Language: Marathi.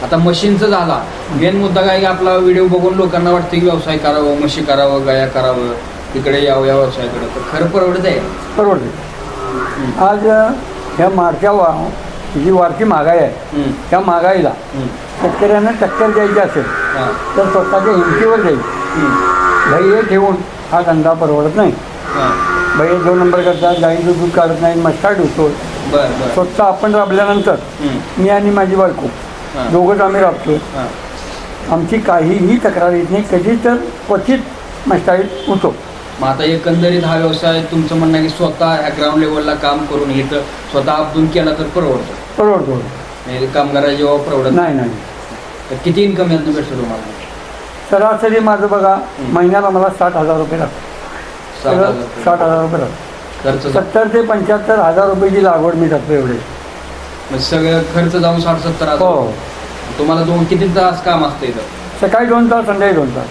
आता मशीनचं झाला, मेन मुद्दा काय की आपला व्हिडिओ बघून लोकांना वाटतं की व्यवसाय करावं, म्हशी करावं, गाया करावं, तिकडे यावं या व्यवसायाकडे. तर खरं परवडत आहे? परवडते. आज ह्या जी वाढती महागाई आहे त्या महागाईला शेतकऱ्यांना टक्कर द्यायची असेल तर स्वतःच्या हिमतीवर जाईल. भाई हे ठेवून हा धंदा परवडत नाही. भाई 2 नंबर करतात, गाईचं दूध काढत नाही, मस्ता ठेवतो. स्वतः आपण राबल्यानंतर मी आणि माझी बायको दोघंच आम्ही राबतो. आमची काहीही तक्रार येत नाही. कधी तर क्वचित मस्ताळीत होतो. मग आता एकंदरीत हा व्यवसाय तुमचं म्हणणं की स्वतः ह्या ग्राउंड लेवलला काम करून इथं स्वतः आपदून केला तर परवडतो. कामगारा जेव्हा परवडत नाही. तर किती इन्कम यातनं भेटतो तुम्हाला? सरासरी माझं बघा महिन्याला मला 60,000 रुपये लागतात. 60,000 रुपये लागतात. खर्च 70,000 ते 75,000 रुपयाची लागवड मी करतो एवढे. मग सगळं खर्च जाऊन 60-70 हजार. हो. तुम्हाला किती तास काम असतं इथं? सकाळी 2 तास, संध्याकाळी 2 तास.